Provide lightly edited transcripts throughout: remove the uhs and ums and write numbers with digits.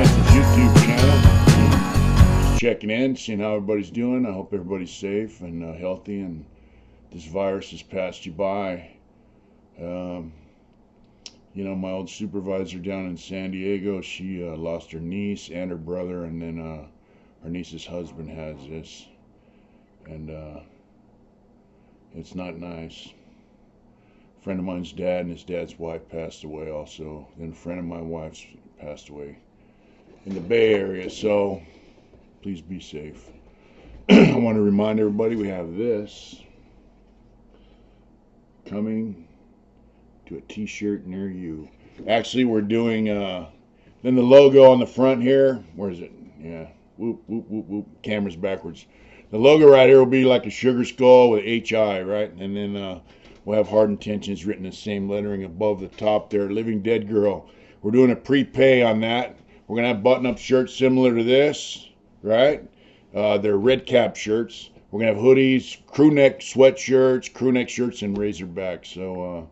Chance's YouTube channel. Just checking in, seeing how everybody's doing. I hope everybody's safe and healthy, and this virus has passed you by. My old supervisor down in San Diego, she lost her niece and her brother, and then her niece's husband has this, and it's not nice. A friend of mine's dad and his dad's wife passed away also. Then a friend of my wife's passed away in the Bay Area, so please be safe. I want to remind everybody we have this coming to a t-shirt near you. Actually, we're doing then the logo on the front here. Where is it? Yeah, whoop whoop whoop whoop. Camera's backwards. The logo right here will be like a sugar skull with HI, right? And then we'll have Hard Intentions written in the same lettering above the top there. Living Dead Girl. We're doing a prepay on that. We're gonna have button-up shirts similar to this, right? They're red cap shirts. We're gonna have hoodies, crew neck sweatshirts, crew neck shirts, and razorback. So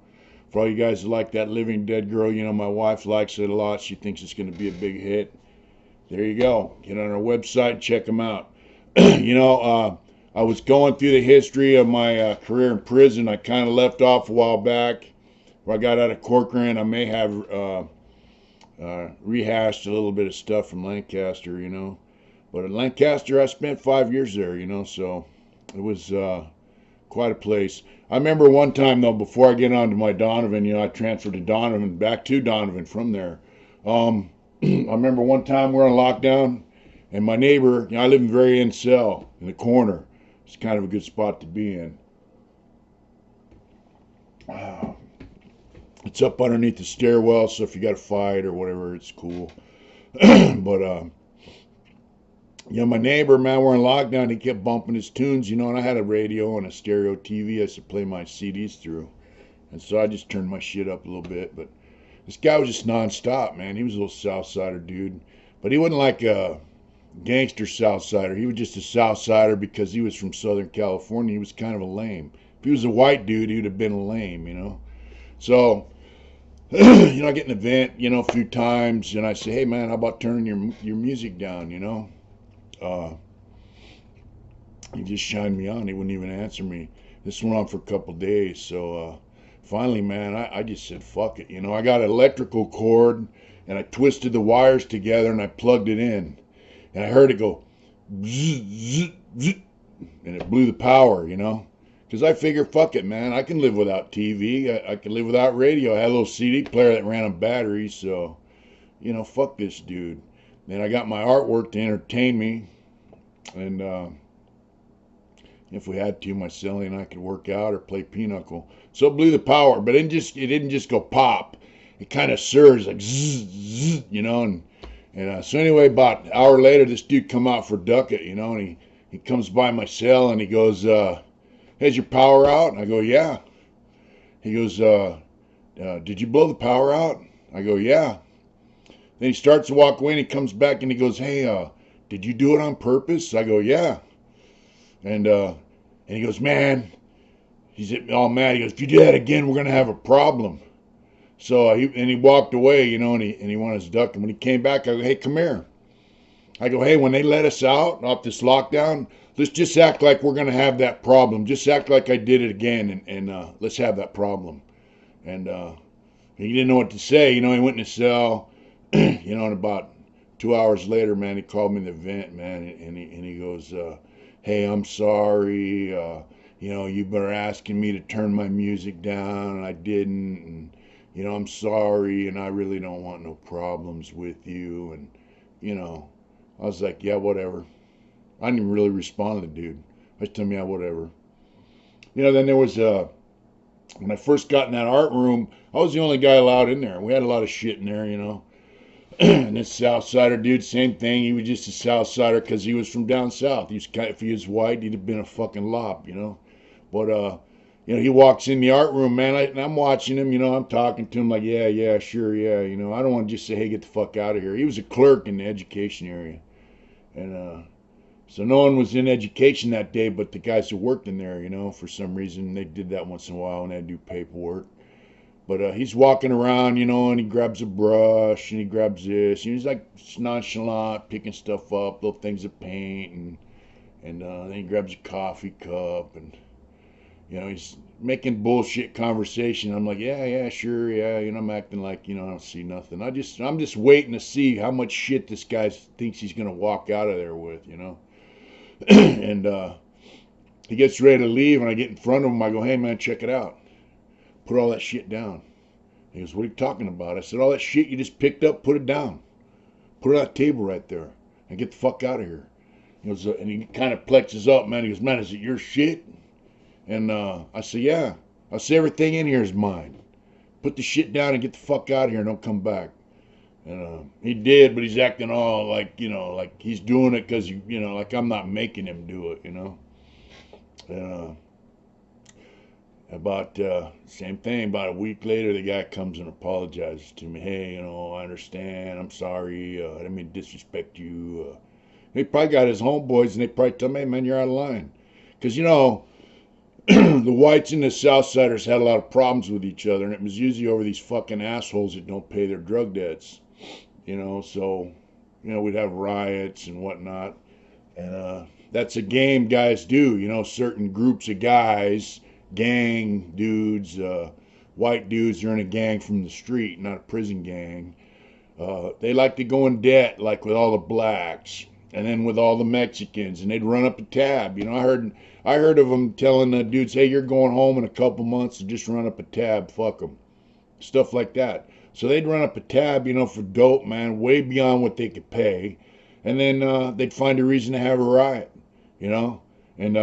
for all you guys that like that Living Dead Girl, my wife likes it a lot. She thinks it's gonna be a big hit. There you go. Get on our website and check them out. I was going through the history of my career in prison. I kind of left off a while back. Where I got out of Corcoran, I may have rehashed a little bit of stuff from Lancaster, But in Lancaster, I spent 5 years there, so it was quite a place. I remember one time, though, before I get on to my Donovan, I transferred to Donovan, back to Donovan from there. I remember one time we were on lockdown, and my neighbor, I live in very end cell in the corner. It's kind of a good spot to be in. It's up underneath the stairwell, so if you got a fight or whatever, it's cool. But my neighbor, man, we're in lockdown. He kept bumping his tunes, and I had a radio and a stereo TV I used to play my CDs through. And so I just turned my shit up a little bit. But this guy was just nonstop, man. He was a little Southsider dude. But he wasn't like a gangster Southsider. He was just a Southsider because he was from Southern California. He was kind of a lame. If he was a white dude, he would have been a lame, So, I get an event, a few times, and I say, hey, man, how about turning your music down, He just shined me on. He wouldn't even answer me. This went on for a couple days. So finally, man, I just said, fuck it. I got an electrical cord, and I twisted the wires together, and I plugged it in. And I heard it go, zzz, zzz, zzz, and it blew the power, Because I figure, fuck it, man. I can live without TV. I can live without radio. I had a little CD player that ran on batteries. So, fuck this dude. Then I got my artwork to entertain me. And if we had to, my celly and I could work out or play pinochle. So it blew the power. But it didn't just go pop. It kind of surged like zzz, zzz, And so anyway, about an hour later, this dude come out for ducket, and he comes by my cell and he goes, "Has your power out?" I go, "Yeah." He goes, "Did you blow the power out?" I go, "Yeah." Then he starts to walk away and he comes back and he goes, "Hey, did you do it on purpose?" I go, "Yeah." And he goes, "Man," he's all mad. He goes, "If you do that again, we're gonna have a problem." So he walked away, and he wanted his duck. And when he came back, I go, "Hey, come here." I go, "Hey, when they let us out off this lockdown, let's just act like we're going to have that problem. Just act like I did it again, and let's have that problem." And he didn't know what to say. He went in his cell, and about 2 hours later, man, he called me in the vent, man, and he goes, "Hey, I'm sorry. You've been asking me to turn my music down, and I didn't. And, I'm sorry, and I really don't want no problems with you." And, I was like, "Yeah, whatever." I didn't even really respond to the dude. I just told him, "Yeah, whatever." Then there was, when I first got in that art room, I was the only guy allowed in there. We had a lot of shit in there, And this Southsider dude, same thing. He was just a Southsider because he was from down south. If he was white, he'd have been a fucking lop, But, he walks in the art room, man, and I'm watching him, I'm talking to him like, yeah, sure, yeah, I don't want to just say, "Hey, get the fuck out of here." He was a clerk in the education area. And, so no one was in education that day but the guys who worked in there, for some reason. They did that once in a while when they had to do paperwork. But he's walking around, and he grabs a brush and he grabs this. And he's like nonchalant, picking stuff up, little things of paint, and then he grabs a coffee cup, and he's making bullshit conversation. I'm like, yeah, sure, yeah. I'm acting like I don't see nothing. I'm just waiting to see how much shit this guy thinks he's gonna walk out of there with, and he gets ready to leave, and I get in front of him. I go, hey man, check it out. Put all that shit down. He goes, what are you talking about? I said, all that shit you just picked up, put it down. Put it on that table right there, and get the fuck out of here. He goes, and he kind of plexes up, man. He goes, man, is it your shit? And I said, yeah. I said, everything in here is mine. Put the shit down and get the fuck out of here and don't come back. And he did, but he's acting all like, like he's doing it because, like I'm not making him do it, And about same thing, about a week later, the guy comes and apologizes to me. Hey, I understand. I'm sorry. I didn't mean to disrespect you. He probably got his homeboys, and they probably tell me, hey, man, you're out of line. Because, the whites and the Southsiders had a lot of problems with each other, and it was usually over these fucking assholes that don't pay their drug debts. So, we'd have riots and whatnot. And that's a game guys do, certain groups of guys, gang dudes, white dudes are in a gang from the street, not a prison gang. They like to go in debt, like with all the blacks, and then with all the Mexicans, and they'd run up a tab. I heard of them telling the dudes, hey, you're going home in a couple months, so just run up a tab, fuck them. Stuff like that. So they'd run up a tab, for dope, man, way beyond what they could pay. And then they'd find a reason to have a riot, and, and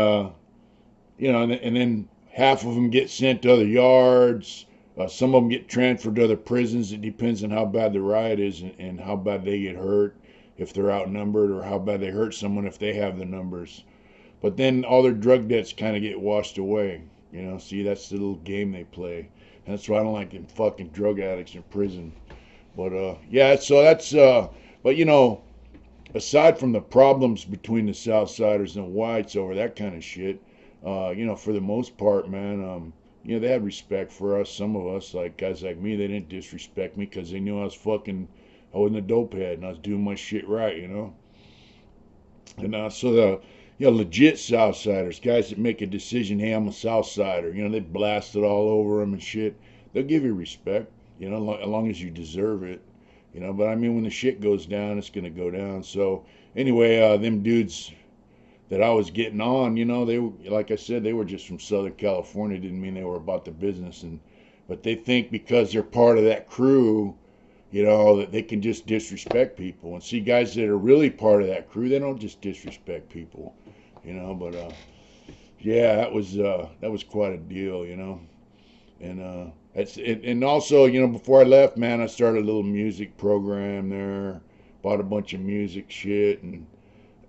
then half of them get sent to other yards. Some of them get transferred to other prisons. It depends on how bad the riot is and how bad they get hurt, if they're outnumbered, or how bad they hurt someone if they have the numbers. But then all their drug debts kind of get washed away. See, that's the little game they play. And that's why I don't like them fucking drug addicts in prison. But, yeah, so that's, but, aside from the problems between the Southsiders and the whites over that kind of shit, for the most part, man, they had respect for us. Some of us, like guys like me, they didn't disrespect me because they knew I wasn't a dope head and I was doing my shit right, And so the legit Southsiders, guys that make a decision, hey, I'm a Southsider, they blast it all over them and shit. They'll give you respect, as long as you deserve it, But I mean, when the shit goes down, it's gonna go down. So anyway, them dudes that I was getting on, they were, like I said, they were just from Southern California. Didn't mean they were about the business, but they think because they're part of that crew, that they can just disrespect people. And see, guys that are really part of that crew, they don't just disrespect people, But yeah, that was quite a deal, And and also, before I left, man, I started a little music program there. Bought a bunch of music shit, and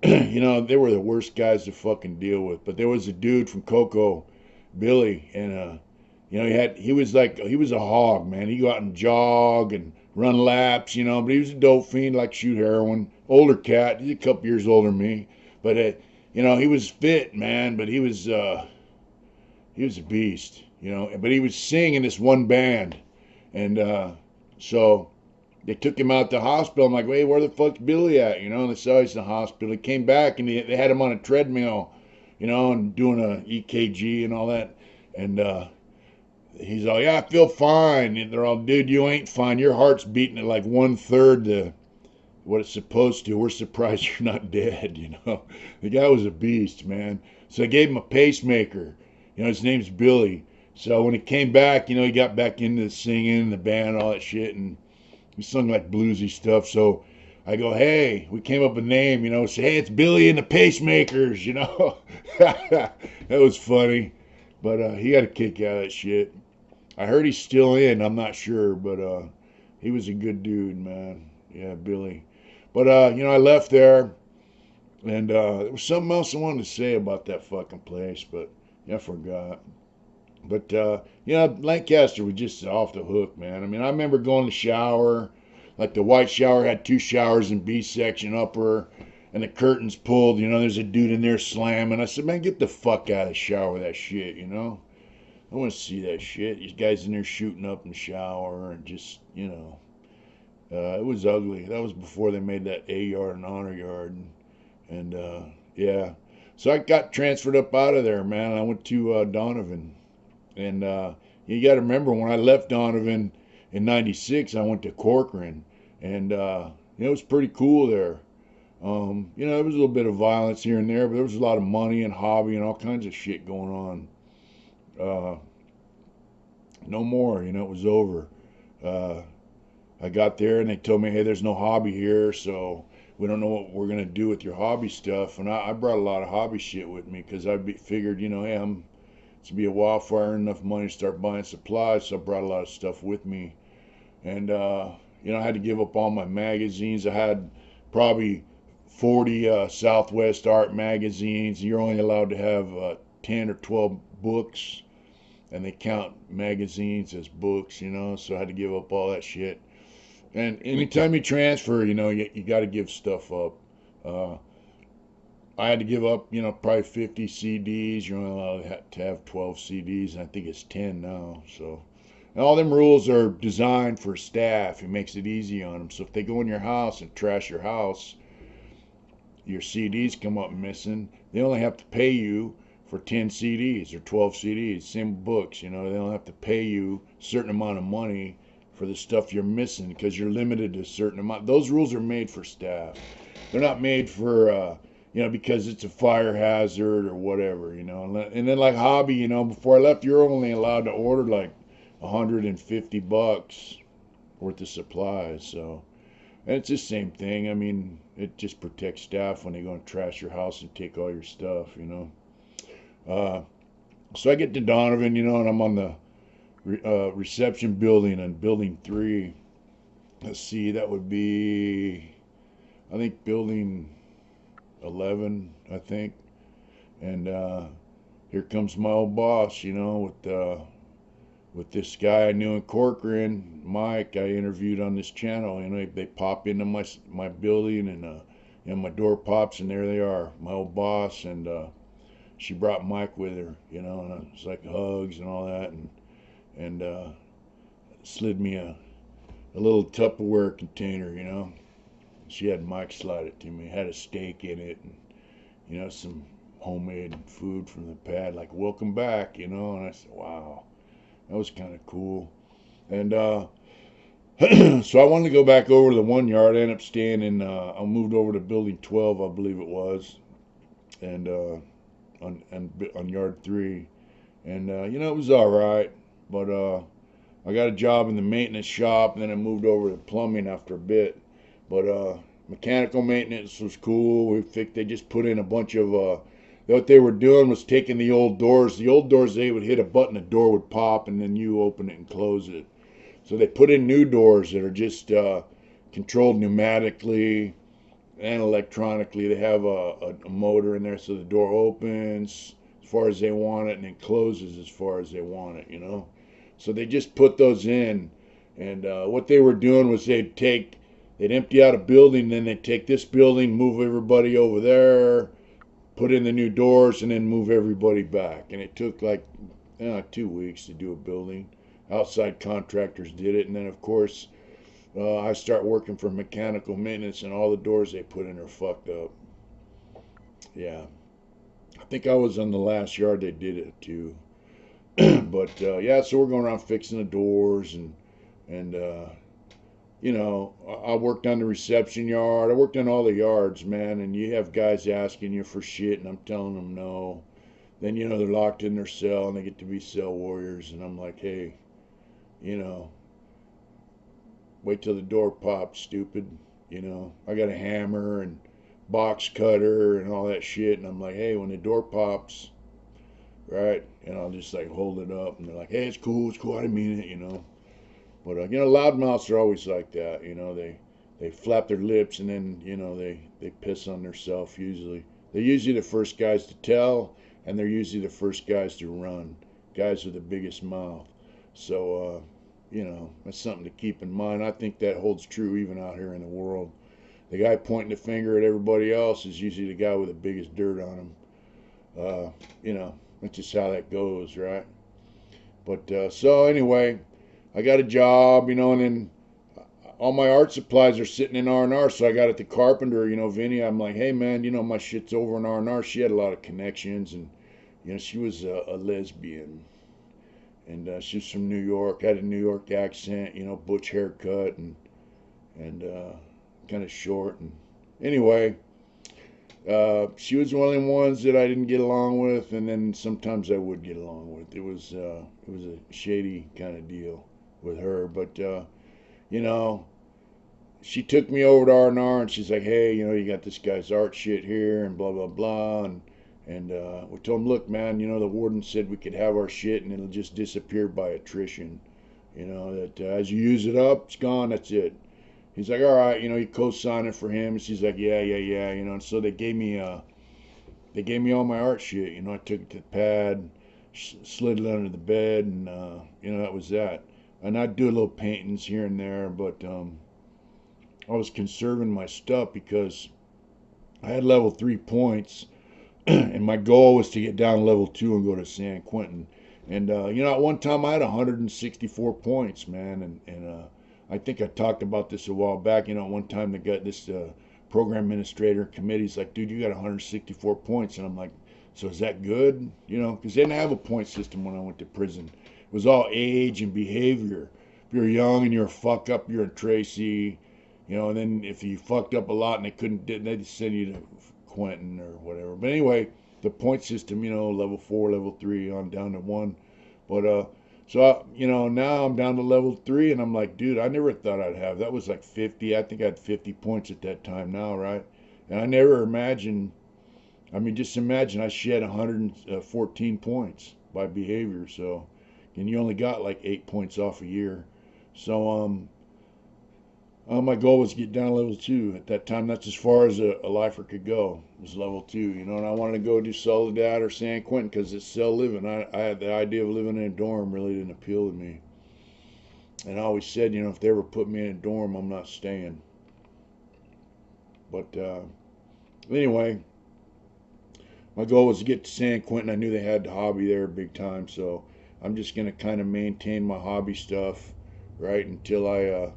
they were the worst guys to fucking deal with. But there was a dude from Coco, Billy, and he was a hog, man. He'd go out and jog and run laps, but he was a dope fiend, like shoot heroin. Older cat, he's a couple years older than me, but he was fit, man. But he was a beast, But he would sing in this one band, and so they took him out to the hospital. I'm like, hey, where the fuck's Billy at? And they saw he's in the hospital. He came back and they had him on a treadmill, and doing a EKG and all that. And he's all, yeah, I feel fine. And they're all, dude, you ain't fine. Your heart's beating at like 1/3 the what it's supposed to. We're surprised you're not dead, The guy was a beast, man. So I gave him a pacemaker. His name's Billy. So when he came back, he got back into the singing, the band, all that shit, and he sung like bluesy stuff. So I go, hey, we came up with a name, say, hey, it's Billy and the Pacemakers, That was funny. But he got a kick out of that shit. I heard he's still in. I'm not sure, but he was a good dude, man. Yeah, Billy. But, I left there, and there was something else I wanted to say about that fucking place, but I forgot. But, Lancaster was just off the hook, man. I mean, I remember going to shower. Like, the white shower had 2 showers in B section upper, and the curtains pulled. There's a dude in there slamming. I said, man, get the fuck out of the shower with that shit, I want to see that shit. These guys in there shooting up in the shower and just, it was ugly. That was before they made that A yard and honor yard. And yeah. So I got transferred up out of there, man. I went to Donovan. And you got to remember when I left Donovan in '96, I went to Corcoran. And it was pretty cool there. There was a little bit of violence here and there, but there was a lot of money and hobby and all kinds of shit going on. No more, it was over. Uh, I got there and they told me, hey, there's no hobby here, so we don't know what we're gonna do with your hobby stuff. And I brought a lot of hobby shit with me because figured, hey, it's be a while before I earn enough money to start buying supplies. So I brought a lot of stuff with me, and I had to give up all my magazines. I had probably 40 Southwest art magazines. You're only allowed to have 10 or 12 books, and they count magazines as books, so I had to give up all that shit. And anytime you transfer, you got to give stuff up. Uh, I had to give up, probably 50 CDs. You're only allowed to have 12 CDs, and I think it's 10 now. So, and all them rules are designed for staff. It makes it easy on them. So if they go in your house and trash your house, your CDs come up missing, they only have to pay you for 10 CDs or 12 CDs. Same books, they don't have to pay you a certain amount of money for the stuff you're missing because you're limited to a certain amount. Those rules are made for staff. They're not made for, because it's a fire hazard or whatever, And then like hobby, before I left, you're only allowed to order like $150 worth of supplies. So, and it's the same thing. I mean, it just protects staff when they go and trash your house and take all your stuff, So I get to Donovan, and I'm on the reception building on building 3. Let's see, that would be, I think, building 11, I think. And here comes my old boss, with this guy I knew in Corcoran, Mike. I interviewed on this channel. They pop into my building, and my door pops, and there they are, my old boss. And she brought Mike with her, and it's like hugs and all that, and slid me a little Tupperware container, She had Mike slide it to me. It had a steak in it, and some homemade food from the pad, like welcome back, And I said, wow, that was kind of cool. And so I wanted to go back over to the 1 yard. I ended up staying in. I moved over to building 12, I believe it was, and on yard 3, and it was all right, but I got a job in the maintenance shop, and then I moved over to plumbing after a bit. But mechanical maintenance was cool. They just put in a bunch of what they were doing was taking the old doors. The old doors, they would hit a button, the door would pop, and then you open it and close it. So they put in new doors that are just controlled pneumatically and electronically. They have a motor in there, so the door opens as far as they want it and then closes as far as they want it, So they just put those in, and what they were doing was they'd empty out a building, then they'd take this building, move everybody over there, put in the new doors, and then move everybody back. And it took like 2 weeks to do a building. Outside contractors did it, and then of course I start working for mechanical maintenance, and all the doors they put in are fucked up. Yeah, I think I was on the last yard they did it too. But yeah, so we're going around fixing the doors, and I worked on the reception yard. I worked on all the yards, man. And you have guys asking you for shit, and I'm telling them no. Then they're locked in their cell, and they get to be cell warriors, and I'm like, hey, wait till the door pops, stupid. I got a hammer and box cutter and all that shit, and I'm like, hey, when the door pops, right? And I'll just like hold it up, and they're like, hey, it's cool, I didn't mean it, But loudmouths are always like that, they flap their lips, and then they piss on themselves. Usually, they're usually the first guys to tell, and they're usually the first guys to run. Guys with the biggest mouth. So that's something to keep in mind. I think that holds true even out here in the world. The guy pointing the finger at everybody else is usually the guy with the biggest dirt on him. That's just how that goes, right? But so anyway, I got a job, and then all my art supplies are sitting in R&R. So I got it to Carpenter, Vinny. I'm like, hey man, my shit's over in R&R. She had a lot of connections, and she was a lesbian, and she was from New York, had a New York accent, butch haircut, and kind of short. And anyway, she was one of the ones that I didn't get along with, and then sometimes I would get along with. It was a shady kind of deal with her, but she took me over to R&R, and she's like, hey, you got this guy's art shit here, and blah blah blah, and we told him, look, man, the warden said we could have our shit, and it'll just disappear by attrition. That as you use it up, it's gone. That's it. He's like, all right, he co-signed it for him. And she's like, yeah. And so they gave me all my art shit. I took it to the pad, slid it under the bed, and that was that. And I'd do a little paintings here and there, but I was conserving my stuff because I had level 3 points, and my goal was to get down to level 2 and go to San Quentin. And at one time I had 164 points, man, and I think I talked about this a while back. One time they got this program administrator committee's like, dude, you got 164 points. And I'm like, so is that good? Because they didn't have a point system when I went to prison. It was all age and behavior. If you're young and you're a fuck up, you're a Tracy. And then if you fucked up a lot and they'd send you to Quentin or whatever. But anyway, the point system, level 4, level 3, on down to 1. But so, now I'm down to level 3, and I'm like, dude, I never thought I'd have. That was like 50. I think I had 50 points at that time now, right? And I never imagined, just imagine I shed 114 points by behavior. So, and you only got like 8 points off a year. So, my goal was to get down to level 2. At that time, that's as far as a lifer could go, was level 2, and I wanted to go do Soledad or San Quentin because it's cell living. I had the idea of living in a dorm really didn't appeal to me. And I always said, if they ever put me in a dorm, I'm not staying. But anyway, my goal was to get to San Quentin. I knew they had the hobby there big time, so I'm just going to kind of maintain my hobby stuff, right, until I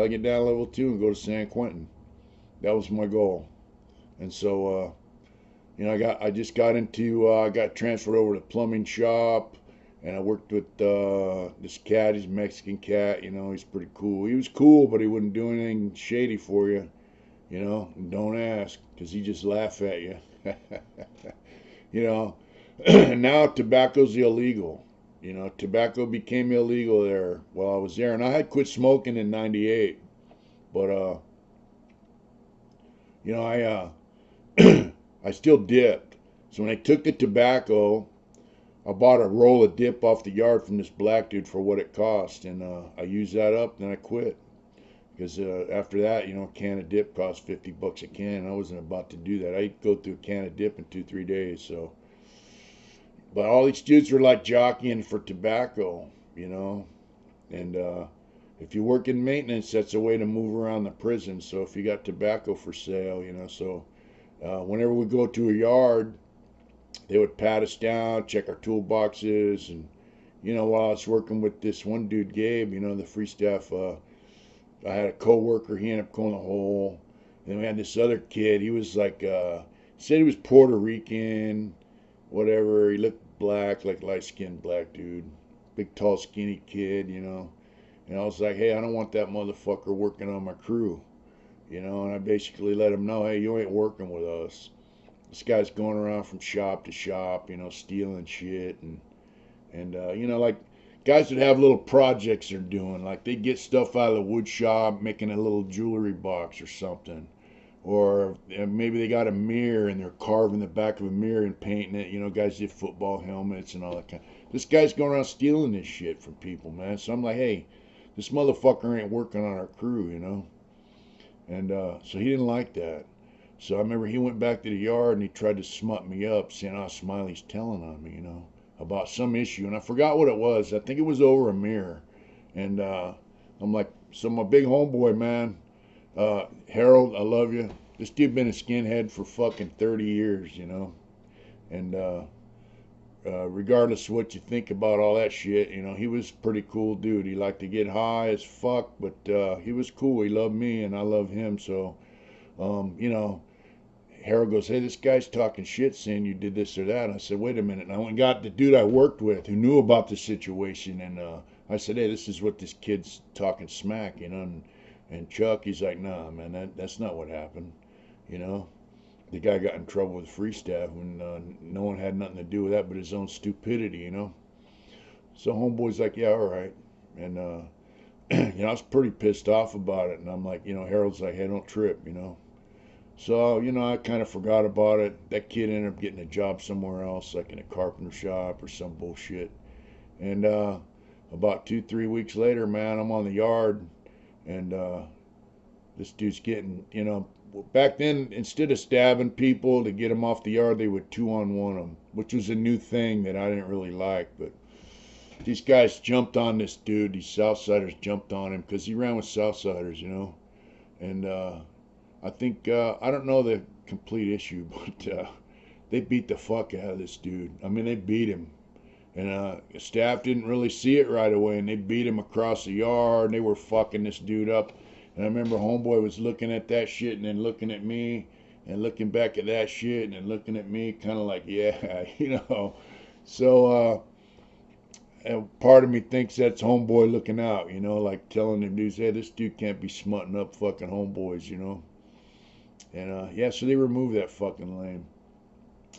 get down to level 2 and go to San Quentin. That was my goal. And so, I got transferred over to the plumbing shop, and I worked with this cat. He's a Mexican cat. He's pretty cool. He was cool, but he wouldn't do anything shady for you. And don't ask, because he just laugh at you. Now tobacco's illegal. Tobacco became illegal there while I was there, and I had quit smoking in '98. But I still dipped. So when I took the tobacco, I bought a roll of dip off the yard from this black dude for what it cost, and I used that up, then I quit. Because after that, a can of dip cost $50 a can, and I wasn't about to do that. I'd go through a can of dip in 2-3 days. So, but all these dudes were like jockeying for tobacco, and if you work in maintenance, that's a way to move around the prison. So if you got tobacco for sale, so whenever we go to a yard, they would pat us down, check our toolboxes, and while I was working with this one dude, Gabe, the free staff, I had a co-worker. He ended up going a hole. Then we had this other kid. He was like, said he was Puerto Rican, whatever. He looked black, like light-skinned black dude, big, tall, skinny kid, And I was like, hey, I don't want that motherfucker working on my crew, and I basically let him know, hey, you ain't working with us. This guy's going around from shop to shop, stealing shit, and like guys that have little projects they're doing, like they get stuff out of the wood shop, making a little jewelry box or something, or maybe they got a mirror and they're carving the back of a mirror and painting it. Guys did football helmets and all that kind. This guy's going around stealing this shit from people, man. So I'm like, hey, this motherfucker ain't working on our crew, And so he didn't like that. So I remember he went back to the yard and he tried to smut me up, saying, oh, Smiley's telling on me, about some issue. And I forgot what it was. I think it was over a mirror. And I'm like, so my big homeboy, man, Harold, I love you. This dude been a skinhead for fucking 30 years, And regardless of what you think about all that shit, you know, he was a pretty cool dude. He liked to get high as fuck, but he was cool. He loved me and I love him. So, you know, Harold goes, hey, this guy's talking shit saying you did this or that. And I said, wait a minute. And I went and got the dude I worked with who knew about the situation. And I said, hey, this is what this kid's talking smack, you know. And Chuck, he's like, nah, man, that's not what happened, you know. The guy got in trouble with free staff when no one had nothing to do with that but his own stupidity, you know. So homeboy's like, yeah, all right. And, you know, I was pretty pissed off about it. And I'm like, you know, Harold's like, hey, don't trip, you know. So, you know, I kind of forgot about it. That kid ended up getting a job somewhere else, like in a carpenter shop or some bullshit. And about 2, 3 weeks later, man, I'm on the yard, and this dude's getting, you know, back then, instead of stabbing people to get them off the yard, they would 2-on-1 them, which was a new thing that I didn't really like. But these guys jumped on this dude. These Southsiders jumped on him because he ran with Southsiders, you know. And I think, I don't know the complete issue, but they beat the fuck out of this dude. I mean, they beat him. And staff didn't really see it right away, and they beat him across the yard, and they were fucking this dude up. And I remember homeboy was looking at that shit and then looking at me and looking back at that shit and then looking at me, kind of like, yeah, you know. So part of me thinks that's homeboy looking out, you know, like telling them dudes, hey, this dude can't be smutting up fucking homeboys, you know. And yeah, so they removed that fucking lame.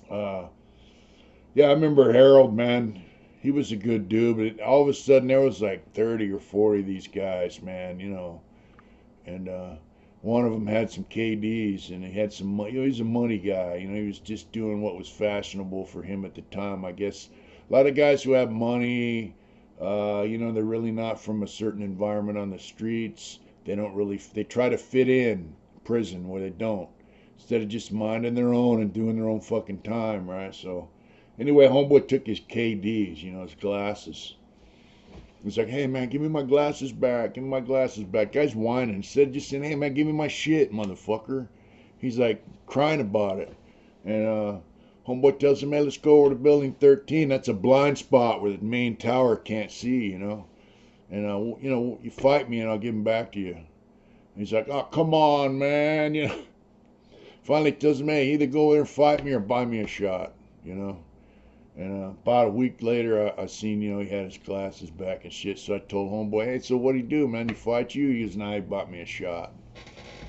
Yeah, I remember Harold, man. He was a good dude, but all of a sudden there was like 30 or 40 of these guys, man, you know. And one of them had some KDs, and he had some money. You know, he's a money guy. You know, he was just doing what was fashionable for him at the time. I guess a lot of guys who have money, you know, they're really not from a certain environment on the streets. They don't really, they try to fit in prison where they don't, instead of just minding their own and doing their own fucking time, right? So anyway, homeboy took his KDs, you know, his glasses. He's like, hey, man, give me my glasses back. Give me my glasses back. Guy's whining. Instead of just saying, hey, man, give me my shit, motherfucker. He's like crying about it. And homeboy tells him, hey, let's go over to building 13. That's a blind spot where the main tower can't see, you know. And, you know, you fight me and I'll give him back to you. And he's like, oh, come on, man. You know. Finally tells him, hey, either go there and fight me or buy me a shot, you know. And about a week later, I seen, you know, he had his glasses back and shit. So I told homeboy, hey, so what'd he do, man? He fight you? He goes, nah, he bought me a shot.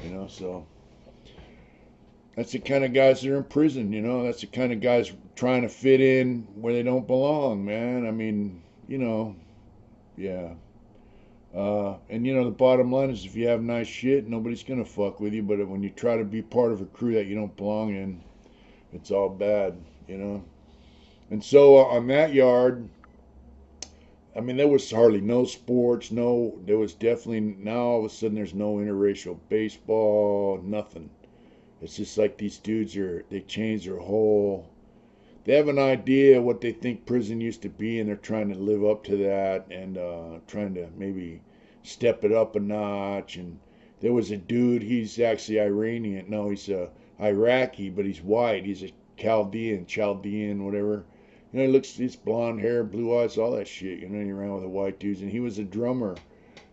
You know, so that's the kind of guys that are in prison, you know. That's the kind of guys trying to fit in where they don't belong, man. I mean, you know, yeah. And, you know, the bottom line is if you have nice shit, nobody's going to fuck with you. But when you try to be part of a crew that you don't belong in, it's all bad, you know. And so on that yard, I mean, there was hardly no sports. No, there was definitely, now all of a sudden there's no interracial baseball, nothing. It's just like these dudes they changed their whole, they have an idea of what they think prison used to be, and they're trying to live up to that and trying to maybe step it up a notch. And there was a dude, he's actually Iranian. No, he's Iraqi, but he's white. He's a Chaldean, whatever. You know, he looks, he's blonde hair, blue eyes, all that shit. You know, he ran with the white dudes, and he was a drummer.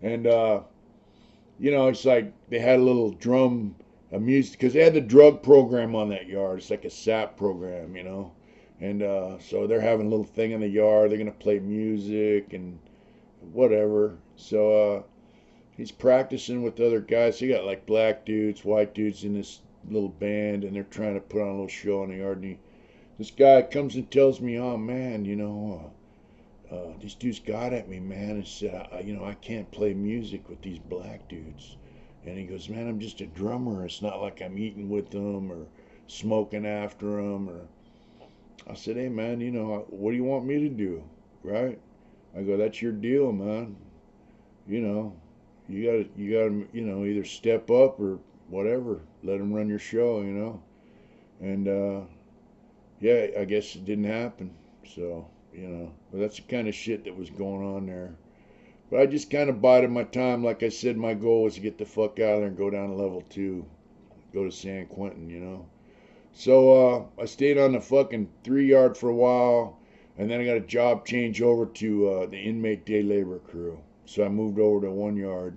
And, you know, it's like they had a little drum music, because they had the drug program on that yard. It's like a SAP program, you know. And so they're having a little thing in the yard. They're going to play music and whatever. So he's practicing with other guys. He got like black dudes, white dudes in this little band, and they're trying to put on a little show in the yard. And this guy comes and tells me, oh man, you know, these dudes got at me, man, and said, you know, I can't play music with these black dudes. And he goes, man, I'm just a drummer. It's not like I'm eating with them or smoking after them. Or I said, hey man, you know, what do you want me to do, right? I go, that's your deal, man. You know, you gotta, you know, either step up or whatever. Let them run your show, you know. And yeah, I guess it didn't happen. So, you know, but that's the kind of shit that was going on there. But I just kind of bided my time. Like I said, my goal was to get the fuck out of there and go down to level 2, go to San Quentin, you know. So I stayed on the fucking 3 yard for a while. And then I got a job change over to the inmate day labor crew. So I moved over to 1 yard.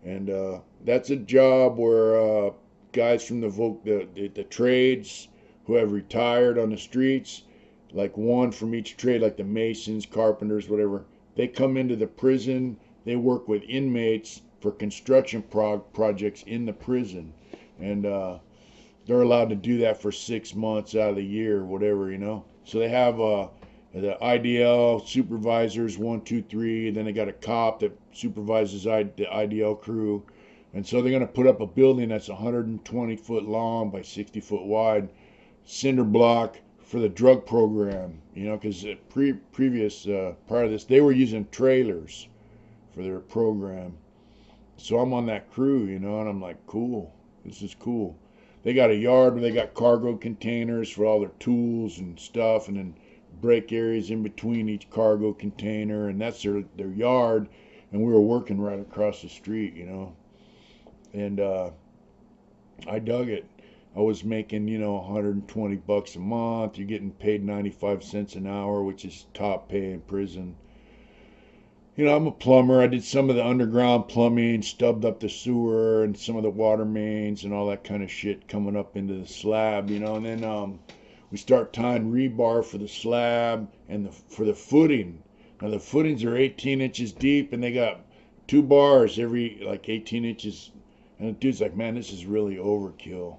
And that's a job where guys from the trades who have retired on the streets, like one from each trade, like the masons, carpenters, whatever, they come into the prison. They work with inmates for construction projects in the prison. And they're allowed to do that for 6 months out of the year, whatever, you know. So they have the IDL supervisors, 1, 2, 3. Then they got a cop that supervises the IDL crew. And so they're going to put up a building that's 120 foot long by 60 foot wide, cinder block for the drug program. You know, because prior to this, they were using trailers for their program. So I'm on that crew, you know, and I'm like, cool. This is cool. They got a yard where they got cargo containers for all their tools and stuff, and then break areas in between each cargo container, and that's their yard. And we were working right across the street, you know. And I dug it. I was making, you know, 120 bucks a month. You're getting paid 95 cents an hour, which is top pay in prison. You know, I'm a plumber. I did some of the underground plumbing, stubbed up the sewer and some of the water mains and all that kind of shit coming up into the slab, you know. And then we start tying rebar for the slab and for the footing. Now the footings are 18 inches deep, and they got 2 bars every like 18 inches. And the dude's like, man, this is really overkill.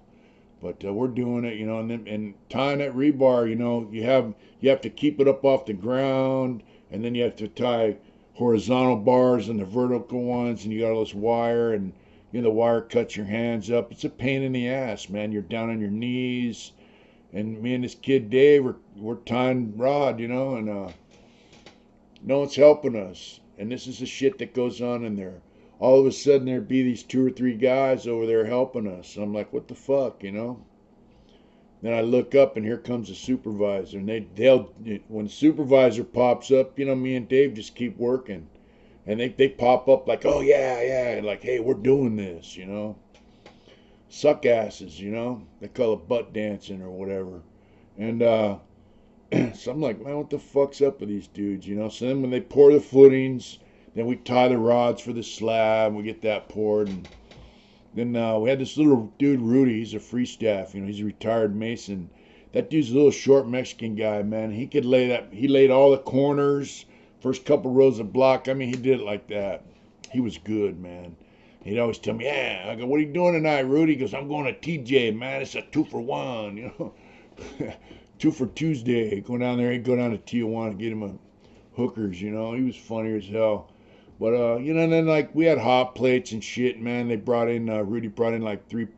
But we're doing it, you know. And tying that rebar, you know, you have to keep it up off the ground, and then you have to tie horizontal bars and the vertical ones, and you got all this wire, and you know the wire cuts your hands up. It's a pain in the ass, man. You're down on your knees, and me and this kid Dave we're tying rod, you know, and no one's helping us. And this is the shit that goes on in there. All of a sudden there'd be these 2 or 3 guys over there helping us. I'm like, what the fuck, you know? Then I look up, and here comes the supervisor, and they'll when the supervisor pops up, you know, me and Dave just keep working, and they pop up like, oh yeah, like, hey, we're doing this, you know. Suck asses, you know. They call it butt dancing or whatever. And so I'm like, man, what the fuck's up with these dudes, you know? So then when they pour the footings, then we tie the rods for the slab, we get that poured, and then we had this little dude, Rudy. He's a free staff. You know, he's a retired mason. That dude's a little short Mexican guy, man. He could lay that. He laid all the corners, first couple rows of block. I mean, he did it like that. He was good, man. He'd always tell me, yeah. I go, what are you doing tonight, Rudy? He goes, I'm going to TJ, man. It's a 2 for 1, you know. 2 for Tuesday. Go down there. He'd go down to Tijuana, get him a hookers, you know. He was funny as hell. But, you know, and then, like, we had hot plates and shit, man. They brought in, Rudy brought in, like, three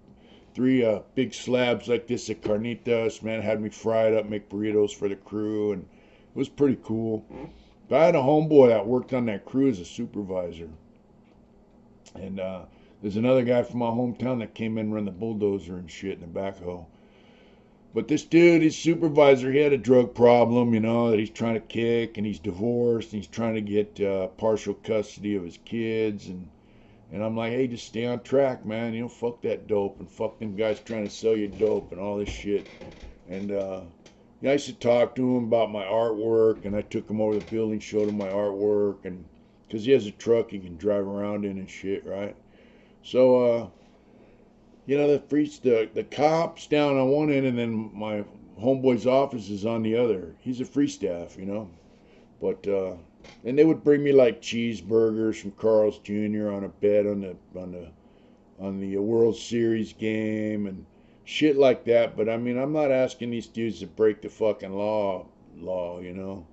big slabs like this of carnitas, man. Had me fry it up, make burritos for the crew, and it was pretty cool. But I had a homeboy that worked on that crew as a supervisor. And there's another guy from my hometown that came in and run the bulldozer and shit in the backhoe. But this dude, his supervisor, he had a drug problem, you know, that he's trying to kick, and he's divorced, and he's trying to get partial custody of his kids, and I'm like, hey, just stay on track, man, you know, fuck that dope, and fuck them guys trying to sell you dope, and all this shit. And yeah, I used to talk to him about my artwork, and I took him over the building, showed him my artwork, and because he has a truck he can drive around in and shit, right? So, you know, the cop's down on one end, and then my homeboy's office is on the other. He's a free staff, you know. But and they would bring me like cheeseburgers from Carl's Jr. on a bet on the World Series game and shit like that. But I mean, I'm not asking these dudes to break the fucking law, you know.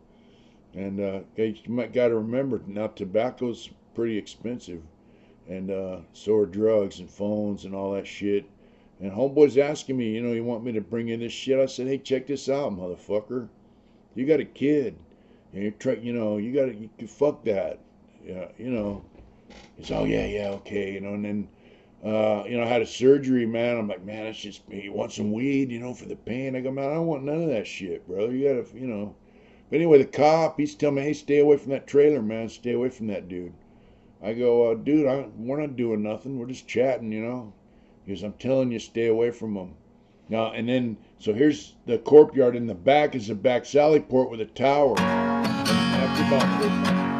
And you might got to remember now, tobacco's pretty expensive. And so are drugs and phones and all that shit. And homeboy's asking me, you know, you want me to bring in this shit? I said, hey, check this out, motherfucker. You got a kid. And you can fuck that. Yeah, you know. He's, oh, yeah, okay, you know. And then, you know, I had a surgery, man. I'm like, man, it's just, you want some weed, you know, for the pain? I go, man, I don't want none of that shit, bro. You got to, you know. But anyway, the cop, he's telling me, hey, stay away from that trailer, man. Stay away from that dude. I go, dude, we're not doing nothing. We're just chatting, you know. He goes, I'm telling you, stay away from him. And then, so here's the corp yard. In the back is a back sally port with a tower. And after about